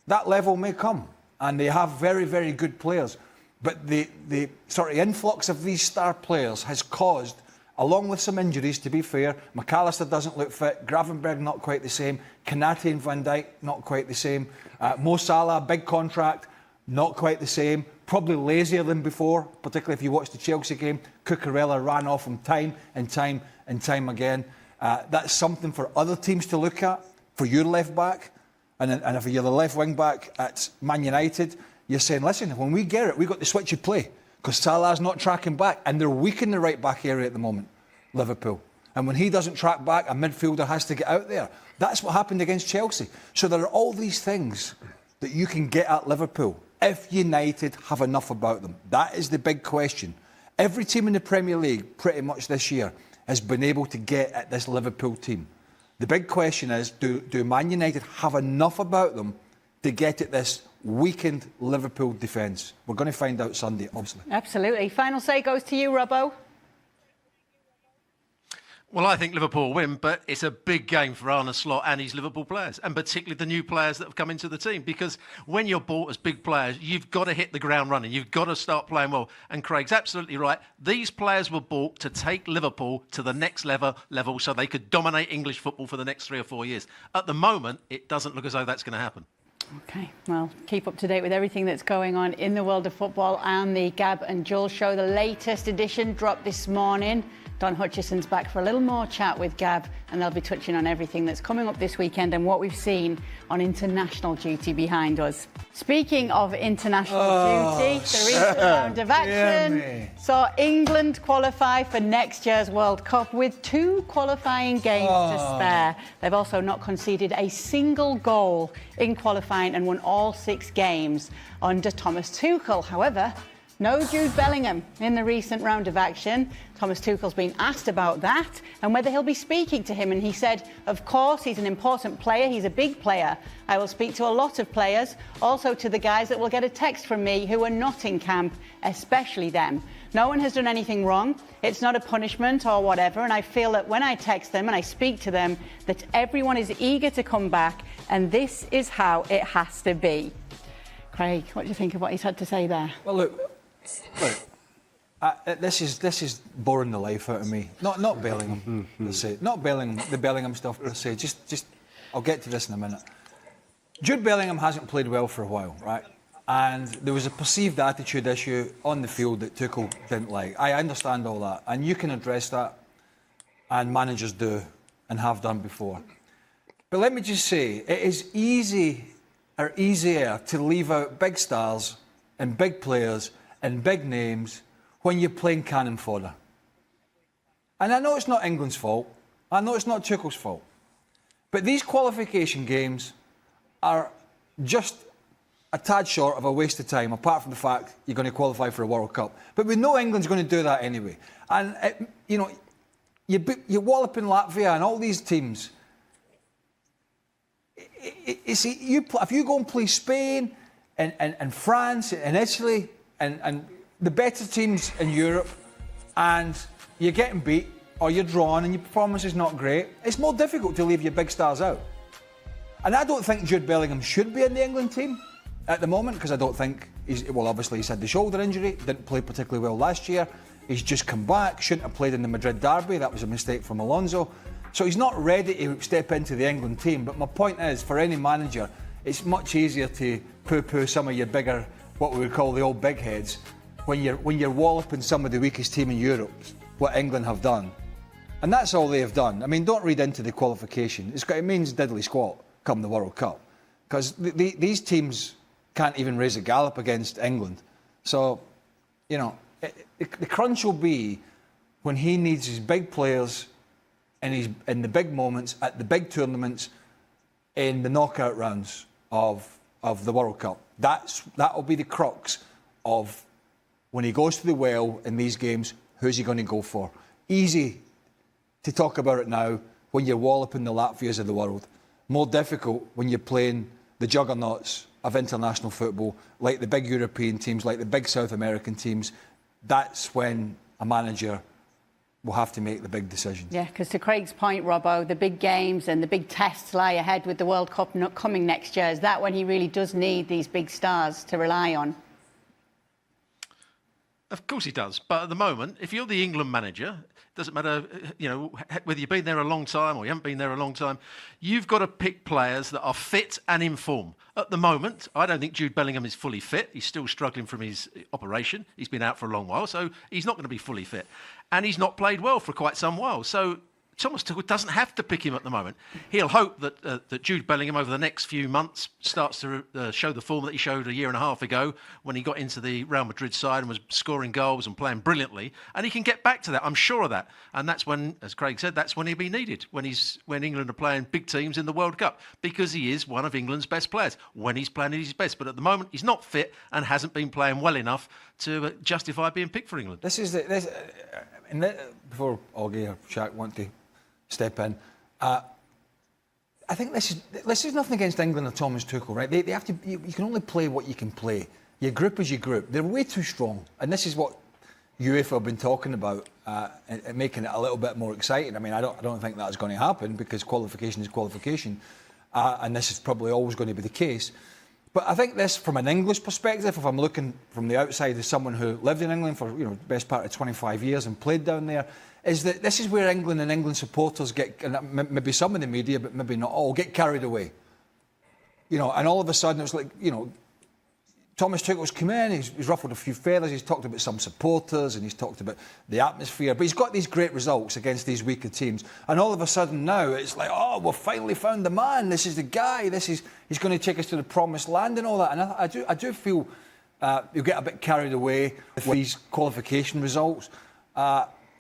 B: that level may come. And they have very, very good players. But the sort of influx of these star players has caused, along with some injuries, to be fair, McAllister doesn't look fit, Gravenberg not quite the same, Konate and Van Dijk not quite the same, Mo Salah, big contract, not quite the same, probably lazier than before, particularly if you watch the Chelsea game. Cucurella ran off him time and time again. That's something for other teams to look at, for your left back, and if you're the left wing back at Man United, you're saying, listen, when we get it, we've got to switch of play, because Salah's not tracking back, and they're weak in the right back area at the moment, Liverpool. And when he doesn't track back, a midfielder has to get out there. That's what happened against Chelsea. So there are all these things that you can get at Liverpool if United have enough about them. That is the big question. Every team in the Premier League, pretty much this year, has been able to get at this Liverpool team. The big question is, do Man United have enough about them to get at this weakened Liverpool defence? We're going to find out Sunday, obviously.
A: Absolutely. Final say goes to you, Robbo.
C: Well, I think Liverpool will win, but it's a big game for Arne Slot and his Liverpool players, and particularly the new players that have come into the team, because when you're bought as big players, you've got to hit the ground running. You've got to start playing well. And Craig's absolutely right. These players were bought to take Liverpool to the next level so they could dominate English football for the next 3 or 4 years. At the moment, it doesn't look as though that's going to happen.
A: OK, well, keep up to date with everything that's going on in the world of football and the Gab and Jules show. The latest edition dropped this morning. Don Hutchison's back for a little more chat with Gab, and they'll be touching on everything that's coming up this weekend and what we've seen on international duty behind us. Speaking of international duty, the recent round of action saw England qualify for next year's World Cup with 2 qualifying games to spare. They've also not conceded a single goal in qualifying and won all 6 games under Thomas Tuchel. However, no Jude Bellingham in the recent round of action. Thomas Tuchel's been asked about that and whether he'll be speaking to him, and he said, of course, he's an important player, he's a big player. I will speak to a lot of players, also to the guys that will get a text from me who are not in camp, especially them. No one has done anything wrong, it's not a punishment or whatever, and I feel that when I text them and I speak to them, that everyone is eager to come back, and this is how it has to be. Craig, what do you think of what he's had to say there?
B: Well, look, this is boring the life out of me. Not Bellingham, per se. Not Bellingham, the Bellingham stuff per se. Just, I'll get to this in a minute. Jude Bellingham hasn't played well for a while, right? and there was a perceived attitude issue on the field that Tuchel didn't like. I understand all that, and you can address that, and managers do and have done before. But let me just say, it is easier to leave out big stars and big players and big names when you're playing cannon fodder. And I know it's not England's fault. I know it's not Tuchel's fault. But these qualification games are just a tad short of a waste of time, apart from the fact you're going to qualify for a World Cup. But we know England's going to do that anyway. And, you're walloping Latvia and all these teams. If you go and play Spain and France and Italy and the better teams in Europe, and you're getting beat or you're drawn and your performance is not great, it's more difficult to leave your big stars out. And I don't think Jude Bellingham should be in the England team at the moment, because I don't think obviously he's had the shoulder injury, didn't play particularly well last year. He's just come back, shouldn't have played in the Madrid derby. That was a mistake from Alonso. So he's not ready to step into the England team. But my point is, for any manager, it's much easier to poo-poo some of your bigger, what we would call the old big heads, when you're walloping some of the weakest team in Europe, what England have done. And that's all they have done. I mean, don't read into the qualification. It means diddly squat come the World Cup. Because these teams can't even raise a gallop against England. So, the crunch will be when he needs his big players in the big moments, at the big tournaments, in the knockout rounds of the World Cup. That will be the crux of when he goes to the well in these games, who's he going to go for? Easy to talk about it now when you're walloping the Latvias of the world. More difficult when you're playing the juggernauts of international football, like the big European teams, like the big South American teams. That's when a manager will have to make the big decisions.
A: Yeah, because to Craig's point, Robbo, the big games and the big tests lie ahead with the World Cup not coming next year. Is that when he really does need these big stars to rely on?
C: Of course he does. But at the moment, if you're the England manager, it doesn't matter, whether you've been there a long time or you haven't been there a long time, you've got to pick players that are fit and in form. At the moment, I don't think Jude Bellingham is fully fit. He's still struggling from his operation. He's been out for a long while, so he's not going to be fully fit. And he's not played well for quite some while. So Thomas Tuchel doesn't have to pick him at the moment. He'll hope that Jude Bellingham over the next few months starts to show the form that he showed a year and a half ago when he got into the Real Madrid side and was scoring goals and playing brilliantly. And he can get back to that, I'm sure of that. And that's when, as Craig said, that's when he'll be needed, when England are playing big teams in the World Cup, because he is one of England's best players, when he's playing at his best. But at the moment, he's not fit and hasn't been playing well enough to justify being picked for England.
B: Before Oggy or Shaq want to step in, I think this is nothing against England or Thomas Tuchel, right? They have to. You can only play what you can play. Your group is your group. They're way too strong, and this is what UEFA have been talking about, and making it a little bit more exciting. I mean, I don't think that's going to happen, because qualification is qualification, and this is probably always going to be the case. But I think this, from an English perspective, if I'm looking from the outside as someone who lived in England for the best part of 25 years and played down there, is that this is where England and England supporters get, and maybe some in the media, but maybe not all, get carried away. And all of a sudden it's like, Thomas Tuchel's come in, he's ruffled a few feathers, he's talked about some supporters and he's talked about the atmosphere, but he's got these great results against these weaker teams. And all of a sudden now it's like, oh, we've finally found the man, this is the guy, he's going to take us to the promised land and all that. And I do feel you'll get a bit carried away with these qualification results.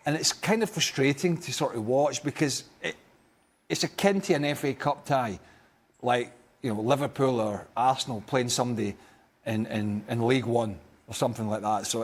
B: And it's kind of frustrating to sort of watch, because it's akin to an FA Cup tie, like Liverpool or Arsenal playing somebody in League One or something like that. So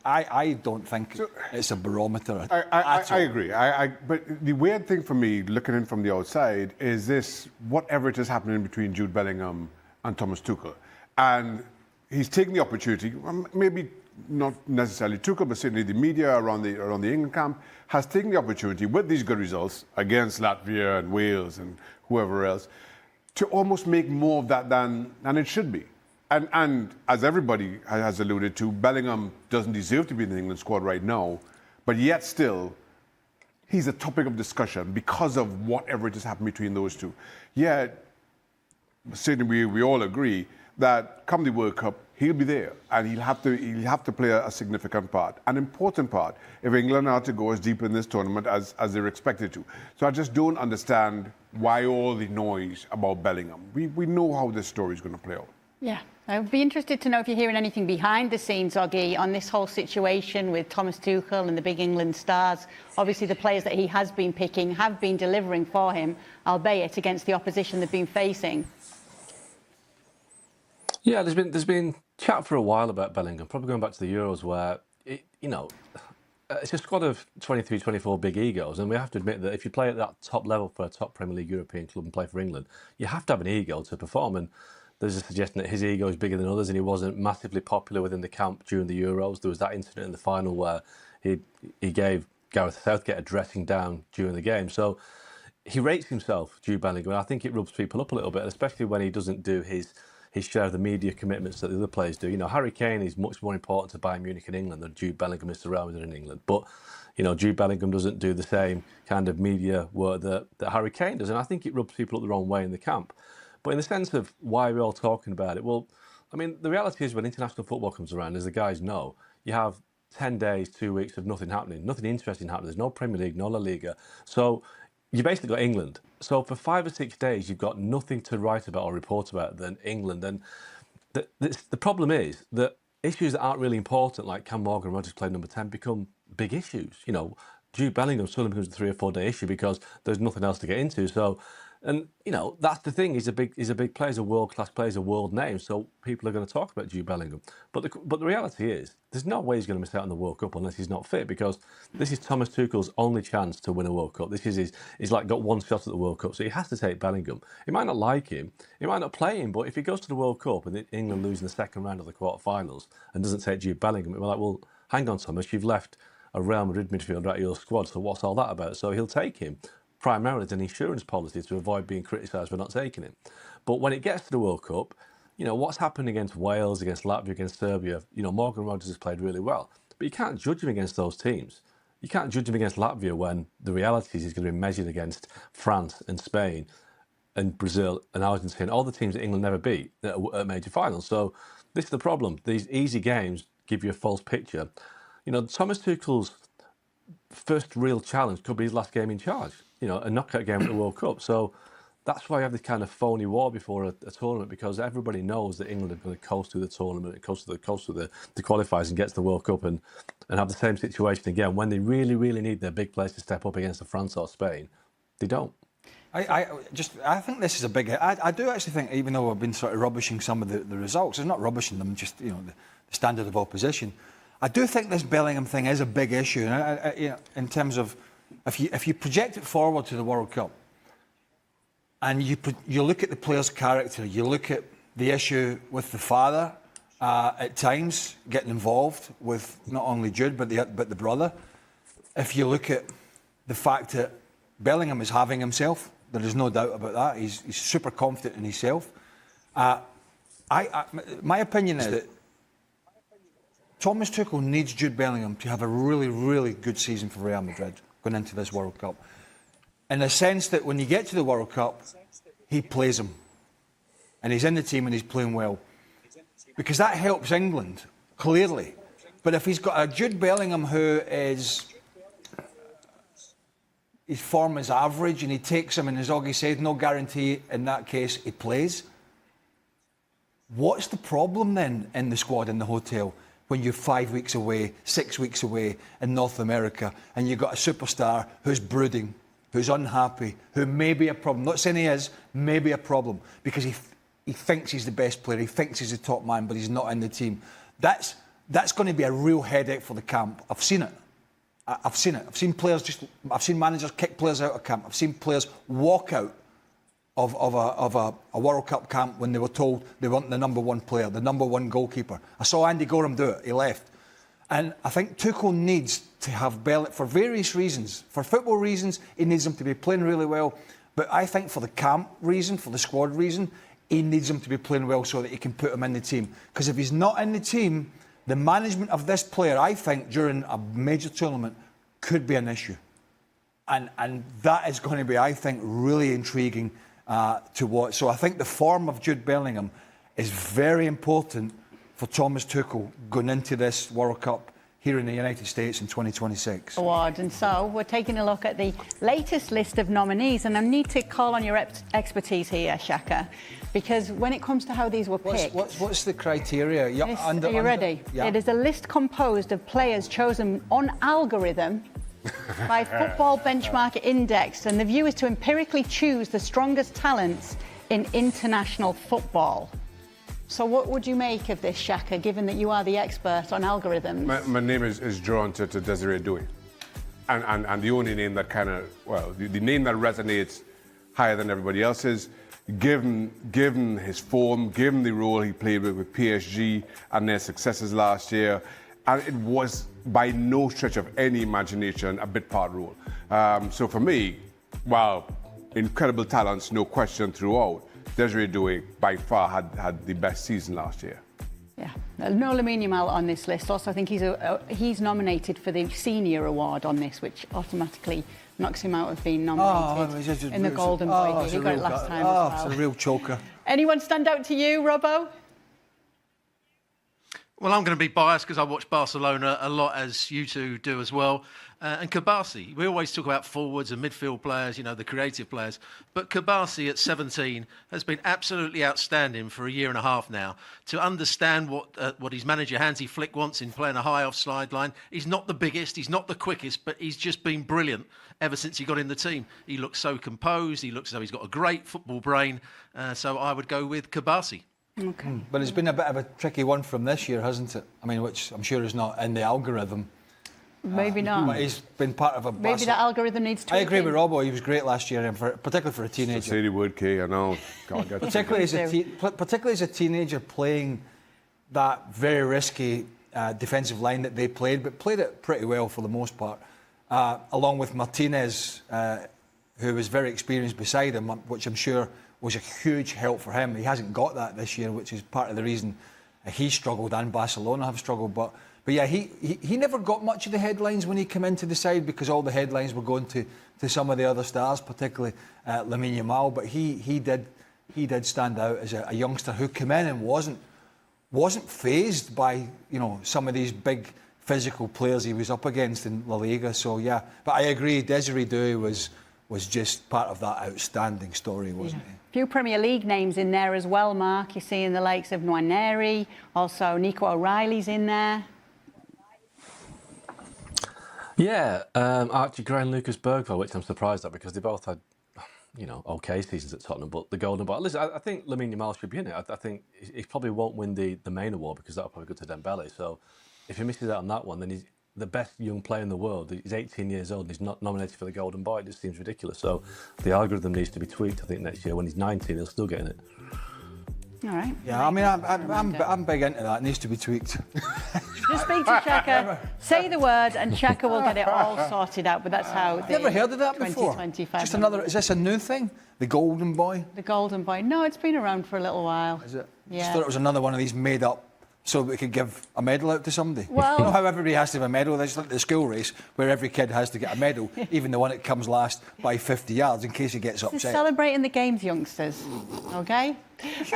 B: I don't think it's a barometer.
G: I agree. But the weird thing for me, looking in from the outside, is this: whatever it is happening between Jude Bellingham and Thomas Tuchel, and he's taking the opportunity, maybe not necessarily Tuchel, but certainly the media around the England camp has taken the opportunity with these good results against Latvia and Wales and whoever else to almost make more of that than it should be. And as everybody has alluded to, Bellingham doesn't deserve to be in the England squad right now, but yet still, he's a topic of discussion because of whatever it has happened between those two. Yet, certainly we all agree that come the World Cup, he'll be there, and he'll have to play a significant part, an important part, if England are to go as deep in this tournament as they're expected to. So I just don't understand why all the noise about Bellingham. We know how this story is going to play out.
A: Yeah, I would be interested to know if you're hearing anything behind the scenes, Oggy, on this whole situation with Thomas Tuchel and the big England stars. Obviously, the players that he has been picking have been delivering for him, albeit against the opposition they've been facing.
H: Yeah, there's been chat for a while about Bellingham, probably going back to the Euros, where it's a squad of 23, 24 big egos, and we have to admit that if you play at that top level for a top Premier League European club and play for England, you have to have an ego to perform. And there's a suggestion that his ego is bigger than others, and he wasn't massively popular within the camp during the Euros. There was that incident in the final where he gave Gareth Southgate a dressing down during the game. So he rates himself, Jude Bellingham, and I think it rubs people up a little bit, especially when he doesn't do his share of the media commitments that the other players do. Harry Kane is much more important to Bayern Munich in England than Jude Bellingham is to Real Madrid in England. But, Jude Bellingham doesn't do the same kind of media work that Harry Kane does, and I think it rubs people up the wrong way in the camp. But in the sense of why we're all talking about it, well, I mean, the reality is when international football comes around, as the guys know, you have 10 days, 2 weeks of nothing happening, nothing interesting happening. There's no Premier League, no La Liga. So you basically got England. So for 5 or 6 days, you've got nothing to write about or report about than England. And the problem is that issues that aren't really important, like can Morgan Rogers play number 10, become big issues. Jude Bellingham suddenly becomes a 3 or 4 day issue because there's nothing else to get into. So, and that's the thing. He's a big player, he's a world class player, he's a world name. So people are going to talk about Jude Bellingham. But the reality is, there's no way he's going to miss out on the World Cup unless he's not fit, because this is Thomas Tuchel's only chance to win a World Cup. This is he's like got one shot at the World Cup, so he has to take Bellingham. He might not like him, he might not play him, but if he goes to the World Cup and England lose in the second round of the quarterfinals and doesn't take Jude Bellingham, we're like, well, hang on, Thomas, you've left a Real Madrid midfielder out of your squad, so what's all that about? So he'll take him primarily as an insurance policy to avoid being criticised for not taking him. But when it gets to the World Cup, what's happened against Wales, against Latvia, against Serbia, Morgan Rogers has played really well. But you can't judge him against those teams. You can't judge him against Latvia when the reality is he's going to be measured against France and Spain and Brazil and Argentina, all the teams that England never beat at major finals. So this is the problem. These easy games give you a false picture. Thomas Tuchel's first real challenge could be his last game in charge, a knockout game at the World Cup. So that's why you have this kind of phony war before a tournament, because everybody knows that England are going to coast through the tournament, and coast through the qualifiers and get to the World Cup and have the same situation again. When they really, really need their big players to step up against France or Spain, they don't.
B: I think this is a big. I do actually think, even though I've been sort of rubbishing some of the results, it's not rubbishing them, just the standard of opposition. I do think this Bellingham thing is a big issue, in terms of if you project it forward to the World Cup, and you look at the player's character, you look at the issue with the father at times getting involved with not only Jude but the brother. If you look at the fact that Bellingham is having himself, there is no doubt about that. He's super confident in himself. My opinion is that Thomas Tuchel needs Jude Bellingham to have a really, really good season for Real Madrid going into this World Cup. In the sense that when you get to the World Cup, he plays him. And he's in the team and he's playing well. Because that helps England, clearly. But if he's got a Jude Bellingham who his form is average and he takes him, and as Oggy said, no guarantee in that case he plays, what's the problem then in the squad in the hotel? When you're 5 weeks away, 6 weeks away in North America, and you've got a superstar who's brooding, who's unhappy, who may be a problem. Not saying he is, may be a problem, because he thinks he's the best player, he thinks he's the top man, but he's not in the team. That's going to be a real headache for the camp. I've seen it. I've seen it. I've seen managers kick players out of camp. I've seen players walk out of a World Cup camp when they were told they weren't the number one player, the number one goalkeeper. I saw Andy Gorham do it. He left. And I think Tuchel needs to have Bellingham, for various reasons. For football reasons, he needs him to be playing really well. But I think for the camp reason, for the squad reason, he needs him to be playing well so that he can put him in the team. Because if he's not in the team, the management of this player, I think, during a major tournament could be an issue. And that is going to be, I think, really intriguing to watch. So I think the form of Jude Bellingham is very important for Thomas Tuchel going into this World Cup here in the United States in 2026.
A: Award. And so we're taking a look at the latest list of nominees, and I need to call on your expertise here, Shaka, because when it comes to how these were picked...
B: What's the criteria?
A: Are you ready?
B: Yeah.
A: It is a list composed of players chosen on algorithm by Football Benchmark Index, and the view is to empirically choose the strongest talents in international football. So what would you make of this, Shaka, given that you are the expert on algorithms?
G: My name is drawn to Desiree Doué. And the only name that kind of, well, the name that resonates higher than everybody else's, given his form, given the role he played with PSG and their successes last year, and it was by no stretch of any imagination a bit part role. So for me, while incredible talents, no question throughout, Desiree Doué by far had the best season last year.
A: Yeah, no Lamine Yamal on this list. Also, I think he's nominated for the senior award on this, which automatically knocks him out of being nominated in the Golden Boy. He got it last time as well.
B: It's a real choker.
A: Anyone stand out to you, Robbo?
C: Well, I'm going to be biased because I watch Barcelona a lot, as you two do as well. And Kabasi, we always talk about forwards and midfield players, you know, the creative players. But Kabasi at 17 has been absolutely outstanding for a year and a half now. To understand what his manager Hansi Flick wants in playing a high offside line. He's not the biggest, he's not the quickest, but he's just been brilliant ever since he got in the team. He looks so composed, he looks as though he's got a great football brain. So I would go with Kabasi.
A: Okay.
B: But it's been a bit of a tricky one from this year, hasn't it? I mean, which I'm sure is not in the algorithm.
A: Maybe not.
B: But he's been part of a...
A: Maybe that algorithm needs tweaking.
B: I agree with Robbo. He was great last year, and particularly for a teenager.
G: Say the word, Kay, I know.
B: Particularly as a teenager playing that very risky defensive line that they played, but played it pretty well for the most part, along with Martinez, who was very experienced beside him, which I'm sure was a huge help for him. He hasn't got that this year, which is part of the reason he struggled and Barcelona have struggled. But yeah, he never got much of the headlines when he came into the side because all the headlines were going to some of the other stars, particularly Lamine Yamal. But he did stand out as a youngster who came in and wasn't fazed by, you know, some of these big physical players he was up against in La Liga. So yeah, but I agree, Desiree Doué was just part of that outstanding story, wasn't he?
A: A few Premier League names in there as well, Mark. You're seeing the likes of Nwaneri, also Nico O'Reilly's in there.
H: Yeah, Archie Gray and Lucas Bergvall, which I'm surprised at because they both had, you know, okay seasons at Tottenham, but the Golden Boy. Listen, I think Lamine Yamal should be in it. I think he probably won't win the main award because that'll probably go to Dembele. So if he misses out on that one, then he's the best young player in the world. He's 18 years old and he's not nominated for the Golden Boy. It just seems ridiculous. So the algorithm needs to be tweaked. I think next year when he's 19, he'll still get in it.
A: All right.
B: Yeah, I mean, I'm big into that. It needs to be tweaked.
A: Just speak to Shaka, say the word, and Shaka will get it all sorted out. But that's how.
B: I've never heard of that before. Just another. Is this a new thing? The Golden Boy?
A: The Golden Boy. No, it's been around for a little while.
B: Is it?
A: Yeah.
B: Just thought it was another one of these made up, so we could give a medal out to somebody.
A: Well,
B: you know how everybody has to have a medal? There's like the school race where every kid has to get a medal, even the one that comes last by 50 yards, in case he gets upset.
A: Just celebrating the games, youngsters. Okay.
B: It's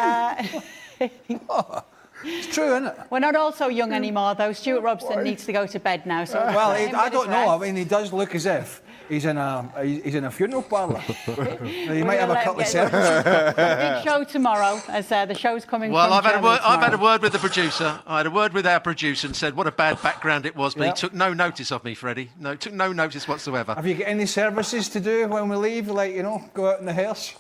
B: true, isn't it?
A: We're not all so young anymore, though. Stewart Robson needs to go to bed now. So
B: well, I don't know. I mean, he does look as if he's in a funeral parlour. He might have a couple of services.
A: Big show tomorrow, as the show's coming.
C: Well,
A: from
C: I've had a word with the producer. I had a word with our producer and said what a bad background it was, but he took no notice of me, Freddie. No, took no notice whatsoever.
B: Have you got any services to do when we leave? Like, you know, go out in the hearse?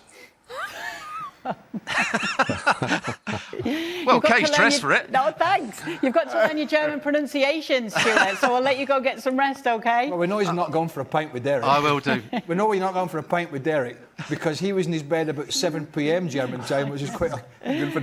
C: Well, Kay's dressed for it.
A: No, thanks. You've got to learn your German pronunciation, Stuart, so I'll let you go get some rest, OK?
B: Well, we know he's not going for a pint with Derek.
C: I will do.
B: We know he's not going for a pint with Derek because he was in his bed about 7 p.m. German time, which is quite a good